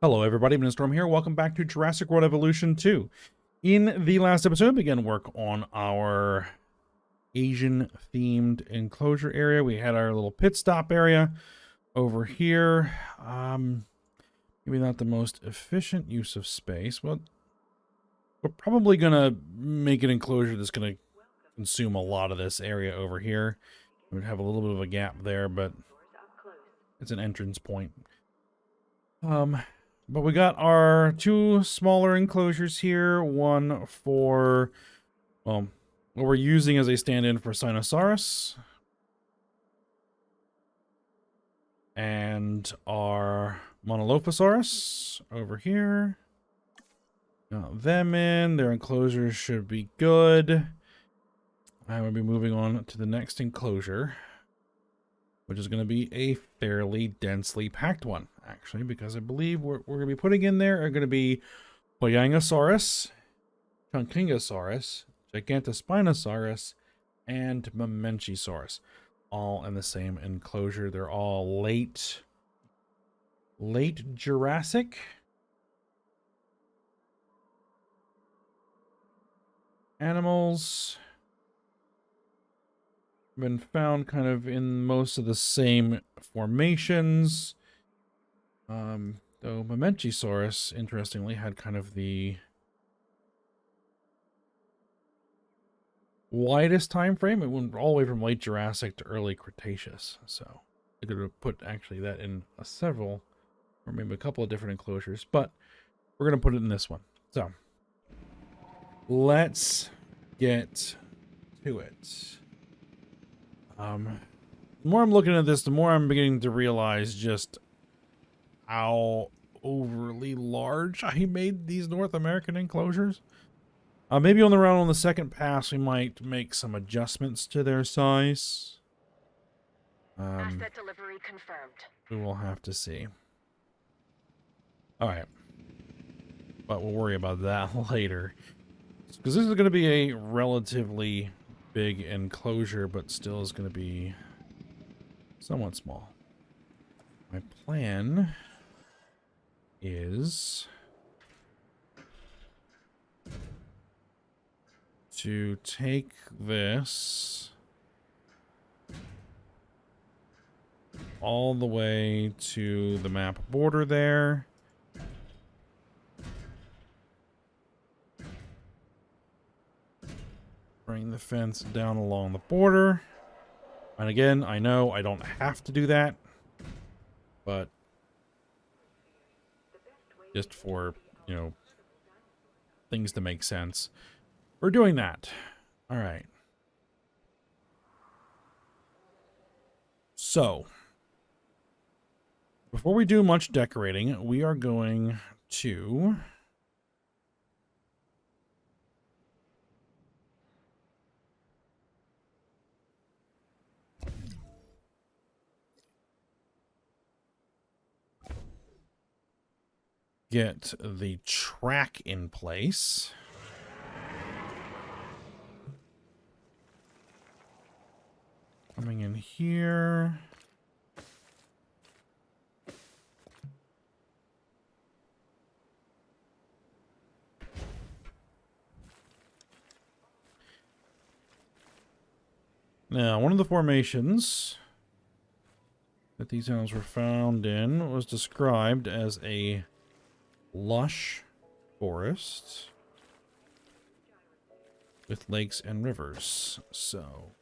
Hello everybody, Storm here. Welcome back to Jurassic World Evolution 2. In the last episode, we began work on our Asian-themed enclosure area. We had our little pit stop area over here. Maybe not the most efficient use of space. Well, we're probably going to make an enclosure that's going to consume a lot of this area over here. We would have a little bit of a gap there, but it's an entrance point. But we got our two smaller enclosures here. One for, well, what we're using as a stand-in for Sinosaurus. And our Monolophosaurus over here. Got them in. Their enclosures should be good. I will be moving on to the next enclosure, which is going to be a fairly densely packed one, actually, because I believe we're going to be putting in there are going to be Hoyangosaurus, Chunkingosaurus, Gigantospinosaurus, and Mamenchisaurus, all in the same enclosure. They're all late Jurassic. Animals. Been found kind of in most of the same formations. Though Mamenchisaurus, interestingly, had kind of the widest time frame. It went all the way from late Jurassic to early Cretaceous. So I could have put actually that in several, or maybe a couple of different enclosures, but we're going to put it in this one. So let's get to it. The more I'm looking at this, the more I'm beginning to realize just how overly large I made these North American enclosures. Maybe on the second pass, we might make some adjustments to their size. Asset delivery confirmed. We will have to see. All right, but we'll worry about that later, because this is going to be a relatively big enclosure, but still is going to be somewhat small. My plan is to take this all the way to the map border there. Bring the fence down along the border. And again, I know I don't have to do that, but just for, you know, things to make sense, we're doing that. All right. So, before we do much decorating, we are going to get the track in place. Coming in here. Now, one of the formations that these animals were found in was described as a lush forest with lakes and rivers. So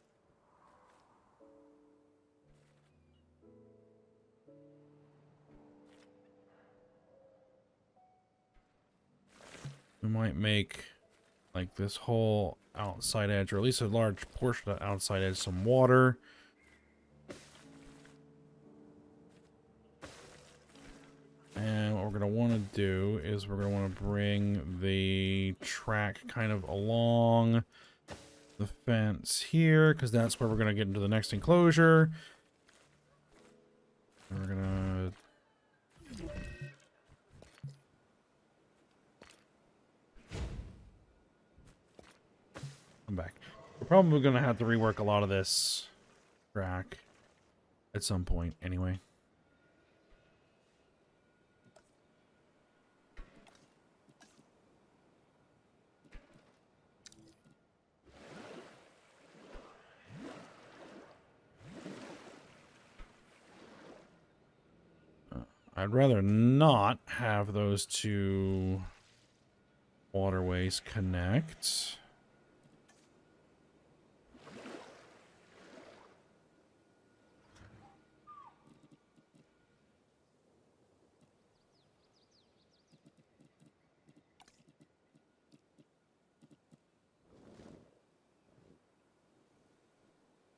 we might make like this whole outside edge, or at least a large portion of the outside edge, some water. And what we're going to want to do is we're going to want to bring the track kind of along the fence here, because that's where we're going to get into the next enclosure. And we're going to come back. We're probably going to have to rework a lot of this track at some point anyway. I'd rather not have those two waterways connect.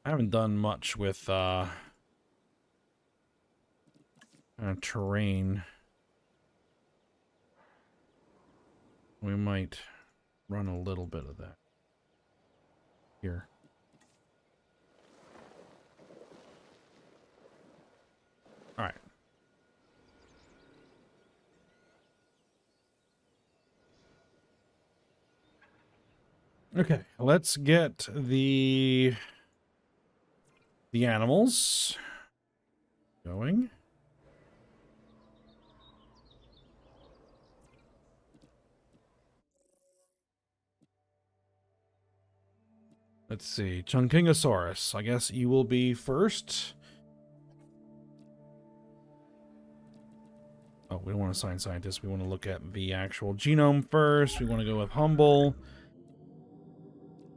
I haven't done much with terrain. We might run a little bit of that here. All right. Okay, let's get the animals going. Let's see, Chunkingosaurus. I guess you will be first. Oh, we don't want to assign scientists. We want to look at the actual genome first. We want to go with humble.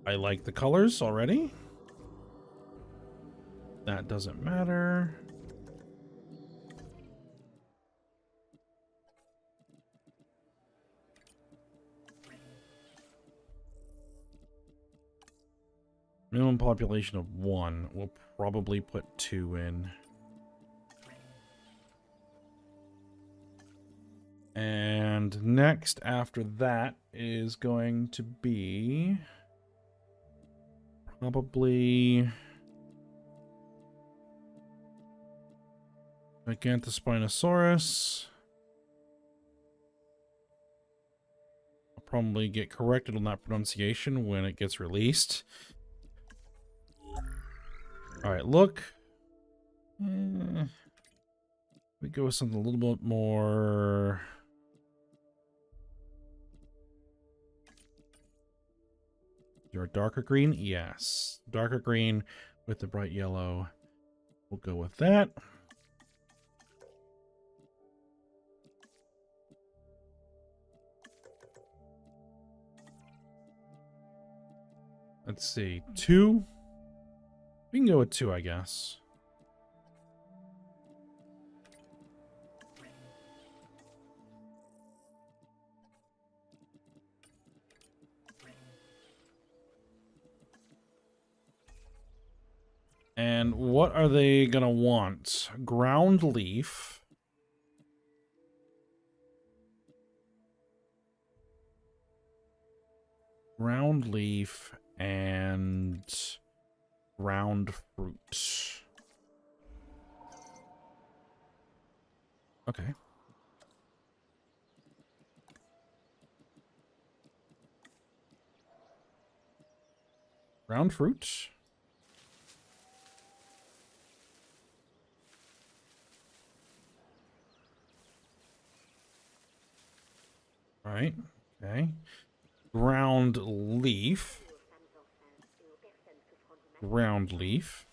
I like the colors already. That doesn't matter. Minimum population of 1. We'll probably put 2 in. And next after that is going to be probably Gigantospinosaurus. I'll probably get corrected on that pronunciation when it gets released. Alright, look. We go with something a little bit more... You're a darker green? Yes. Darker green with the bright yellow. We'll go with that. Let's see. 2? We can go with 2, I guess. And what are they gonna want? Ground leaf. Ground leaf and ground fruit. Okay. Ground fruit. All right. Okay. Ground leaf. Ground leaf.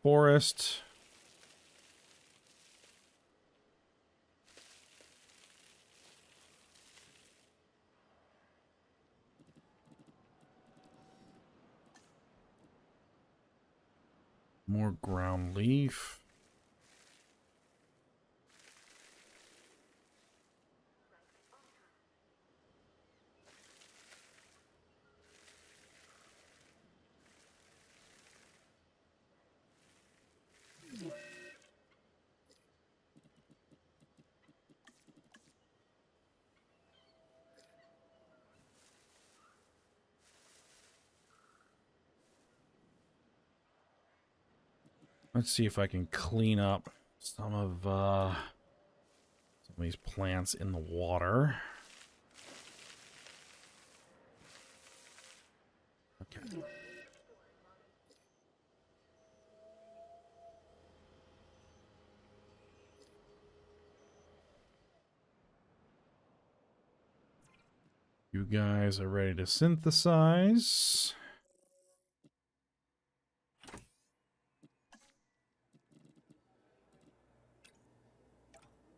Forest. More ground leaf. Let's see if I can clean up some of these plants in the water. Okay. You guys are ready to synthesize.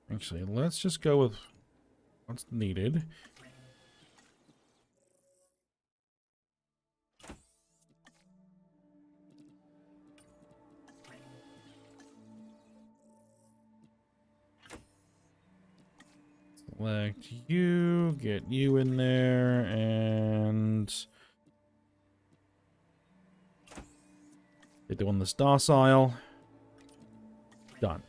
Actually, let's just go with what's needed. Select you, get you in there, and get the one that's docile. Done.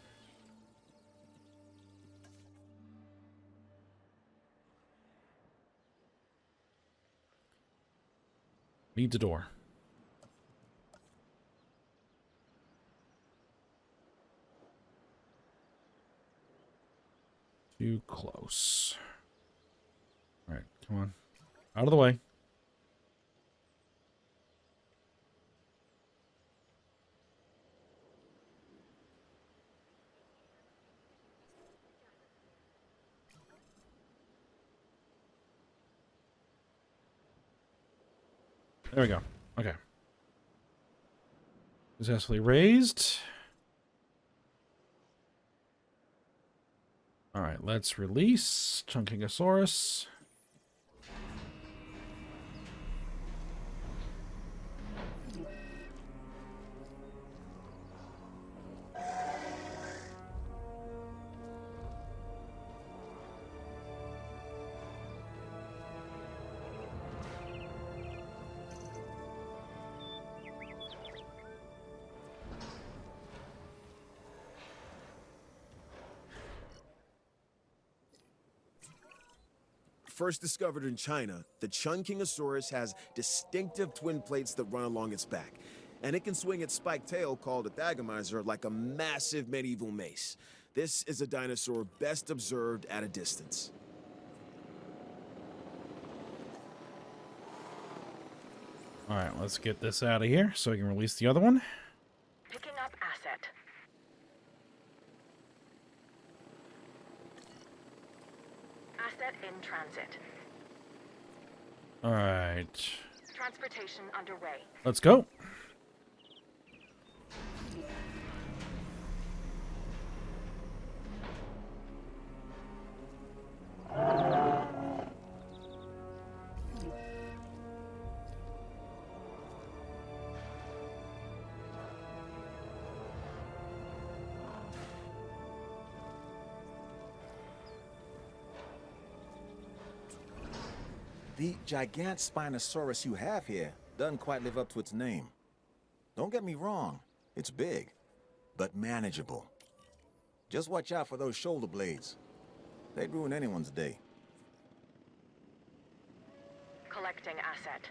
Needs a door. Too close. All right, come on. Out of the way. There we go. Okay. Successfully raised. All right, let's release Chunkingosaurus. First discovered in China, the Chunkingosaurus has distinctive twin plates that run along its back, and it can swing its spiked tail, called a thagomizer, like a massive medieval mace. This is a dinosaur best observed at a distance. All right, let's get this out of here so we can release the other one. Picking up asset. Asset in transit. All right, Transportation underway. let's go. The giant Spinosaurus you have here doesn't quite live up to its name. Don't get me wrong, it's big, but manageable. Just watch out for those shoulder blades. They'd ruin anyone's day. Collecting asset.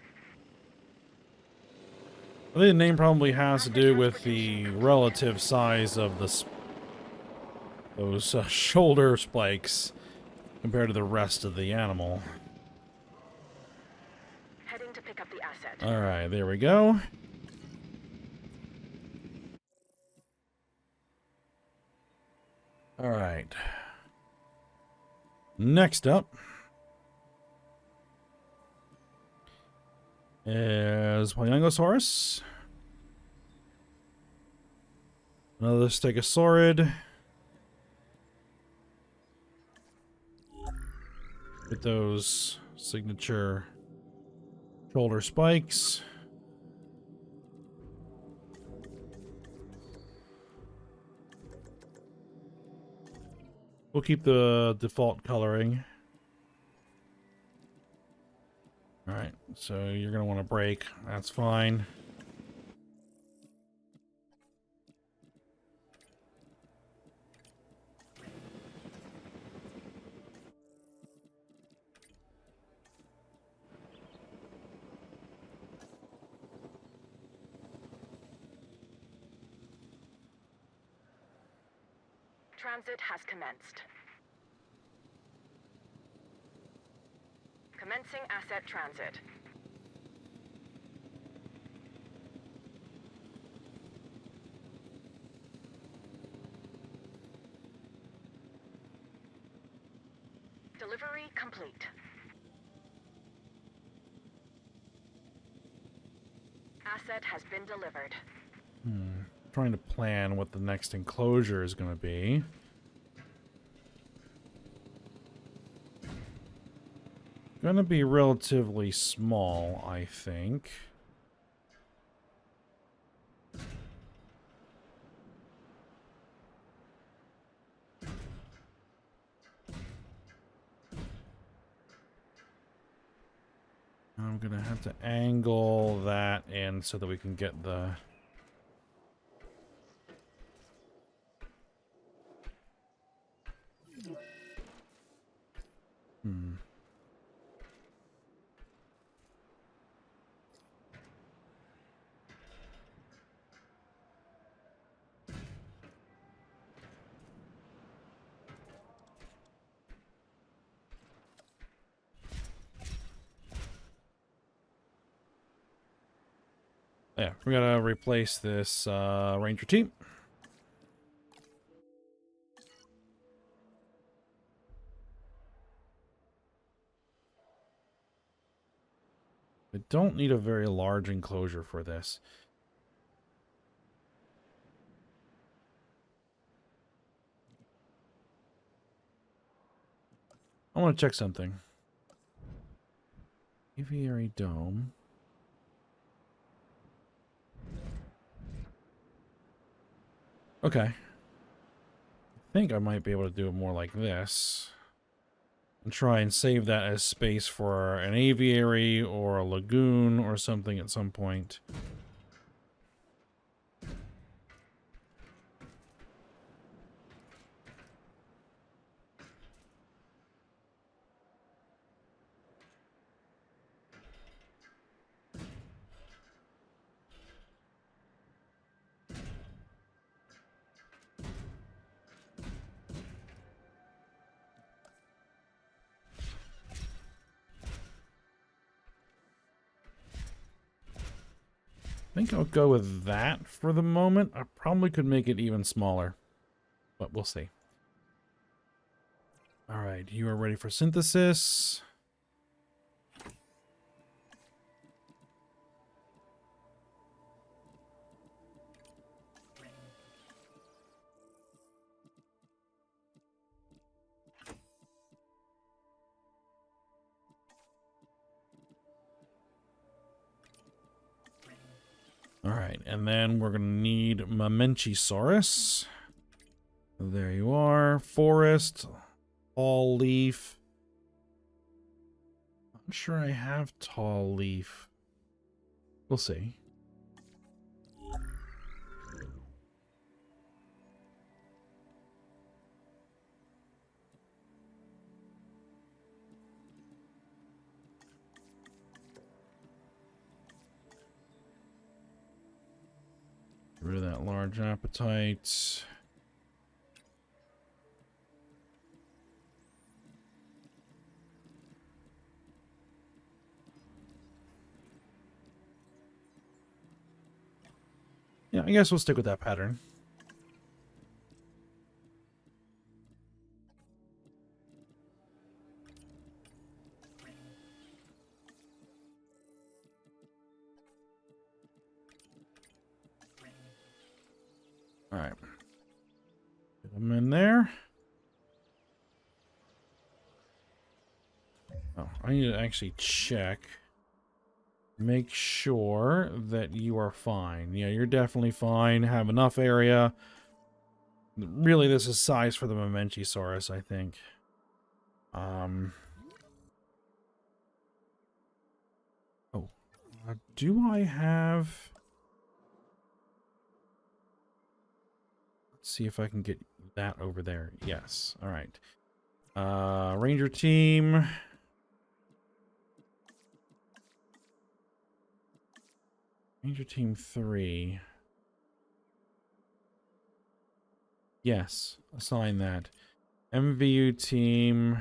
I think the name probably has to do with the relative size of those shoulder spikes compared to the rest of the animal. Heading to pick up the asset. All right, there we go. All right. Next up is Paleosaurus. Another Stegosaurid. Get those signature shoulder spikes. We'll keep the default coloring. All right, so you're going to want to break. That's fine. Transit has commenced. Commencing asset transit. Delivery complete. asset has been delivered. Trying to plan what the next enclosure is going to be. Going to be relatively small, I think. I'm going to have to angle that in so that we can get the... Yeah, we gotta replace this ranger team. I don't need a very large enclosure for this. I want to check something. Aviary dome. Okay. I think I might be able to do it more like this. And try and save that as space for an aviary or a lagoon or something at some point. I think I'll go with that for the moment. I probably could make it even smaller, but we'll see. All right, you are ready for synthesis. All right, and then we're going to need Mamenchisaurus. There you are. Forest, tall leaf. I'm sure I have tall leaf. We'll see. Get rid of that large appetite. Yeah, I guess we'll stick with that pattern. All right. Get them in there. Oh, I need to actually check. Make sure that you are fine. Yeah, you're definitely fine. Have enough area. Really, this is size for the Mamenchisaurus, I think. Oh. Do I have... Let's see if I can get that over there. Yes. All right. Ranger team... Ranger Team 3. Yes, assign that. MVU Team.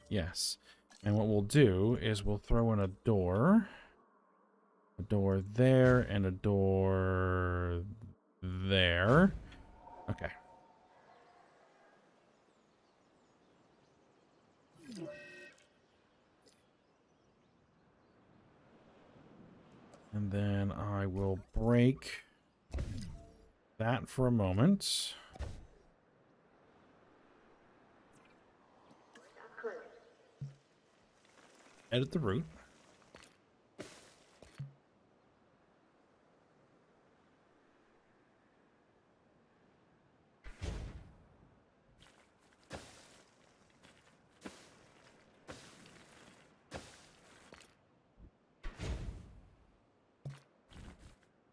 Yes. And what we'll do is we'll throw in a door. A door there and a door there. Okay. And then I will break that for a moment. Edit the route.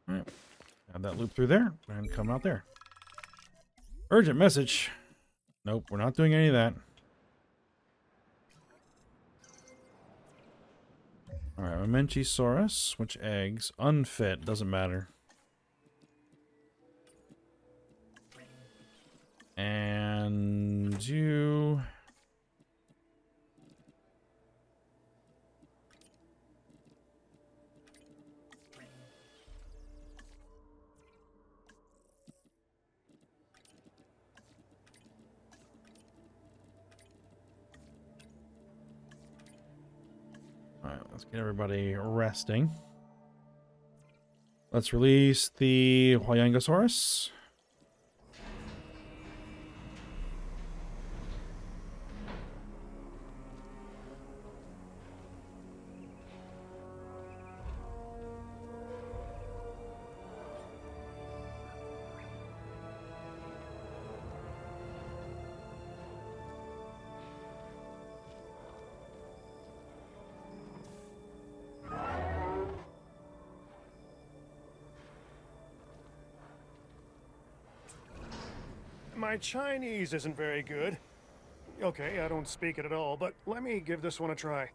All right. Have that loop through there and come out there. Urgent message. Nope, we're not doing any of that. Alright, Mamenchisaurus. Which eggs? Unfit. Doesn't matter. And you... Alright, let's get everybody resting. Let's release the Huayangosaurus. My Chinese isn't very good. Okay, I don't speak it at all, but let me give this one a try.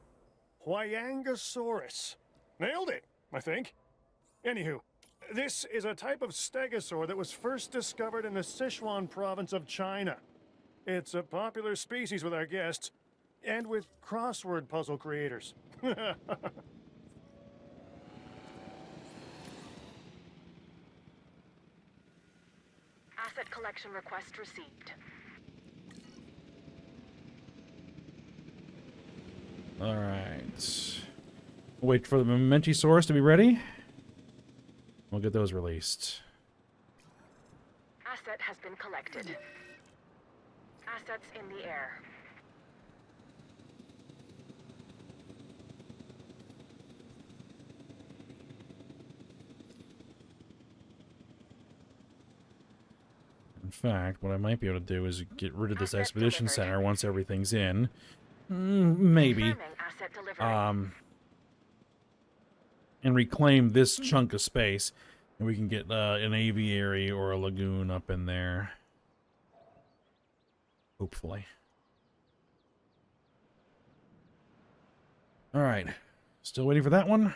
Huayangosaurus. Nailed it, I think. Anywho, this is a type of stegosaur that was first discovered in the Sichuan province of China. It's a popular species with our guests, and with crossword puzzle creators. Asset collection request received. Alright. Wait for the Mamenchisaurus to be ready. We'll get those released. Asset has been collected. Assets in the air. In fact, what I might be able to do is get rid of this Asset expedition delivered. center once everything's in. Maybe. Confirming asset delivery. And reclaim this chunk of space. And we can get an aviary or a lagoon up in there. Hopefully. Alright. Still waiting for that one.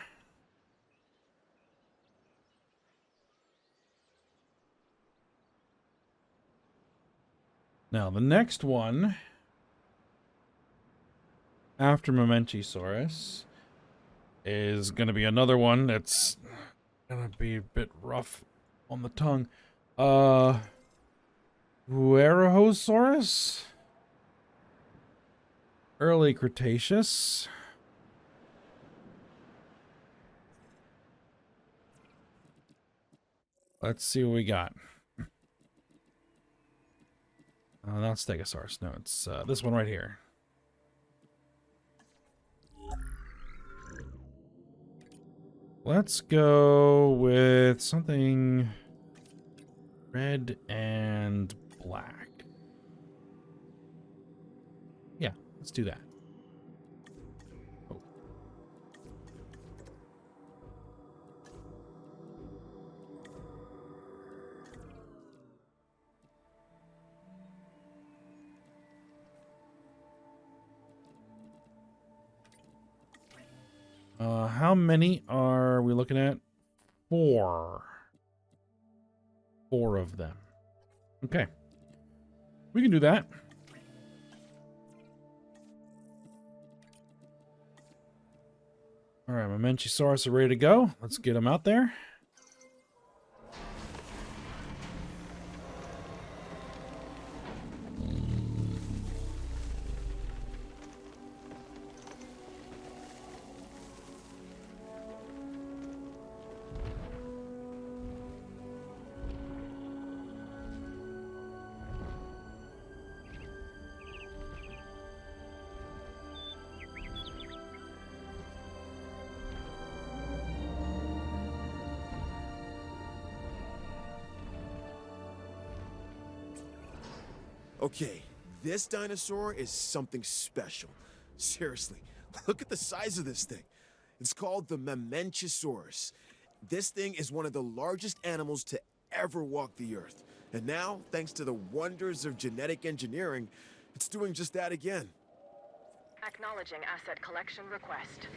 Now, the next one, after Mamenchisaurus, is going to be another one that's going to be a bit rough on the tongue. Huerahosaurus? Early Cretaceous. Let's see what we got. Not Stegosaurus. No, it's this one right here. Let's go with something red and black. Yeah, let's do that. Oh. How many are we looking at? 4. 4 of them. Okay. We can do that. All right, Mamenchisaurus are ready to go. Let's get them out there. Okay, this dinosaur is something special. Seriously, look at the size of this thing. It's called the Mamenchisaurus. This thing is one of the largest animals to ever walk the earth. And now, thanks to the wonders of genetic engineering, it's doing just that again. Acknowledging asset collection request.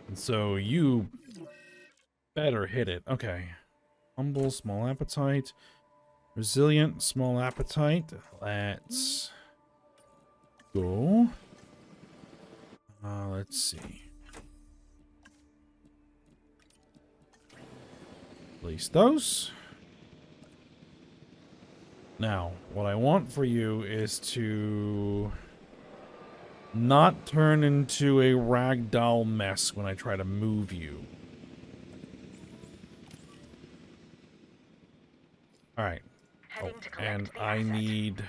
And so you better hit it. Okay. Humble, small appetite. Resilient, small appetite. Let's go. Let's see. Place those. Now, what I want for you is to not turn into a ragdoll mess when I try to move you. Alright. Oh, Heading to collect and the I asset. need...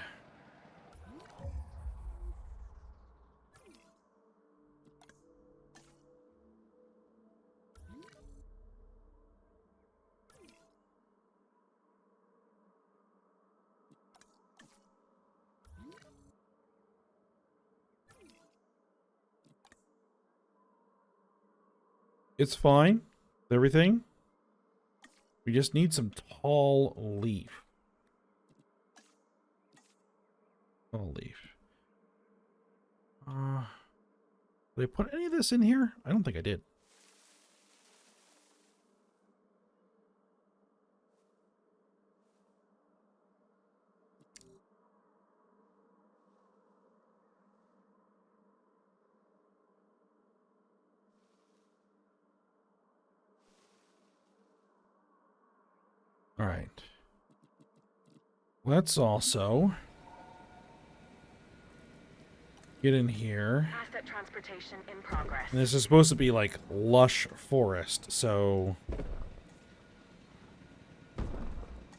It's fine. Everything. We just need some tall leaf. Tall leaf. Did I put any of this in here? I don't think I did. All right. Let's also get in here. Asset transportation in progress. And this is supposed to be like lush forest, so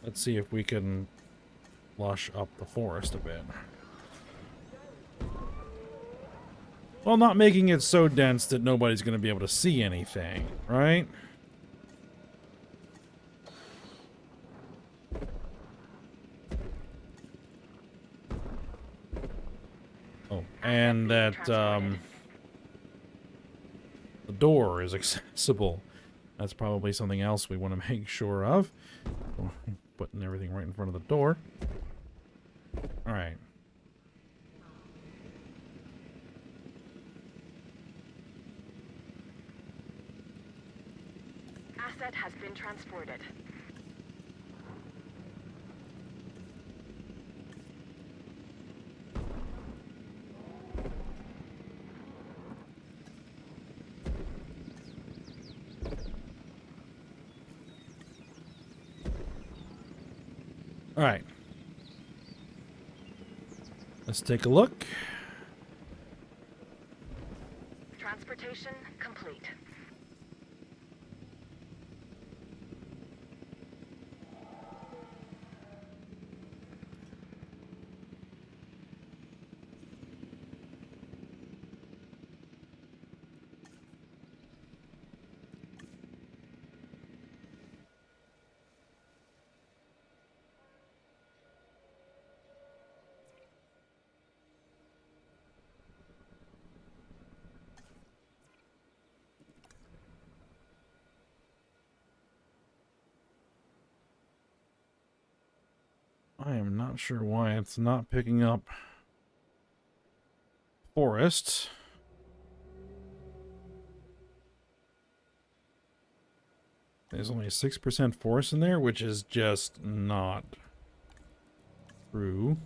let's see if we can lush up the forest a bit. Well, not making it so dense that nobody's going to be able to see anything, right? Oh, and that, the door is accessible. That's probably something else we want to make sure of. Putting everything right in front of the door. Alright. Asset has been transported. All right. Let's take a look. Transportation complete. I am not sure why it's not picking up forest. There's only 6% forest in there, which is just not true.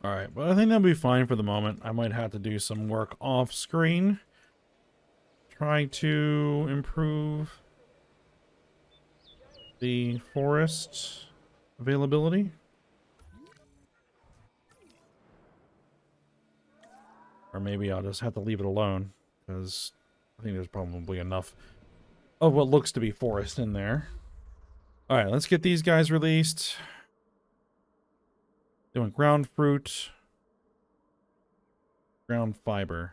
Alright, but I think that'll be fine for the moment. I might have to do some work off screen. Try to improve the forest availability. Or maybe I'll just have to leave it alone, because I think there's probably enough of what looks to be forest in there. Alright, let's get these guys released. Doing ground fruit. Ground fiber.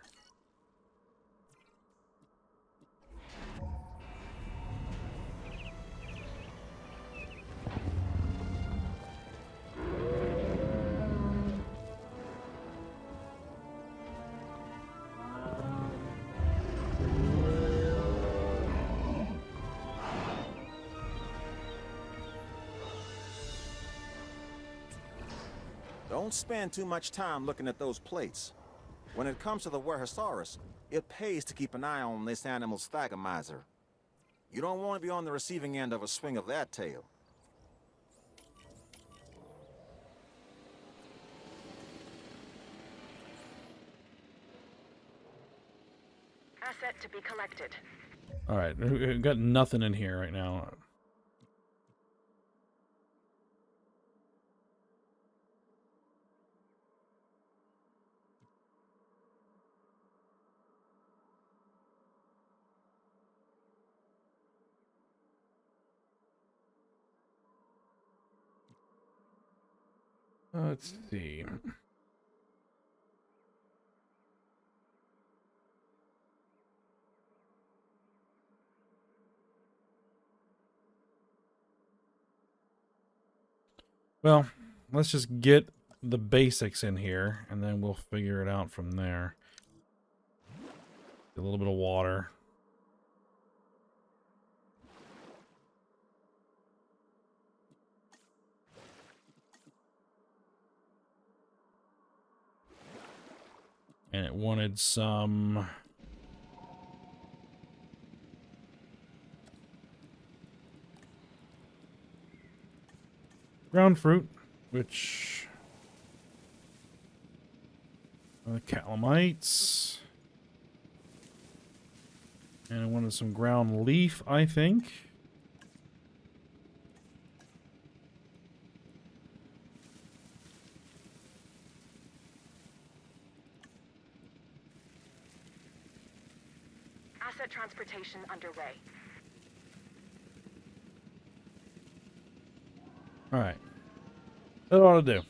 Don't spend too much time looking at those plates. When it comes to the Werhosaurus, it pays to keep an eye on this animal's Stegosaur. You don't want to be on the receiving end of a swing of that tail. Asset to be collected. Alright, we've got nothing in here right now. Let's see. Well, let's just get the basics in here, and then we'll figure it out from there. A little bit of water. And it wanted some... ground fruit, which... calamites. And I wanted some ground leaf, I think. Asset transportation underway. Alright. That ought to do.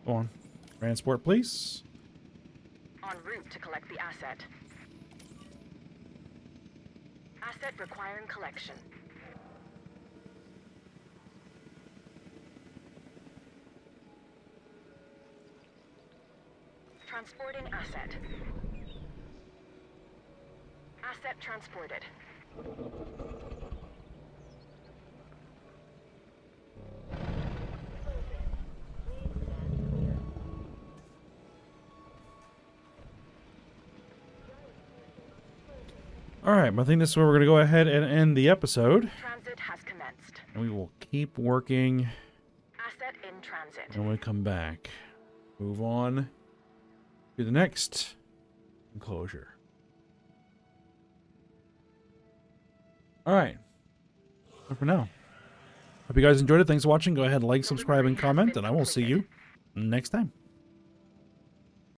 Go on. Transport, please. En route to collect the asset. Asset requiring collection. Transporting asset. Asset transported. Alright, I think this is where we're going to go ahead and end the episode. Transit has commenced. And we will keep working Asset in transit. when we come back. Move on to the next enclosure. Alright. But for now. Hope you guys enjoyed it. Thanks for watching. Go ahead and like, subscribe, and comment, and I will see you next time.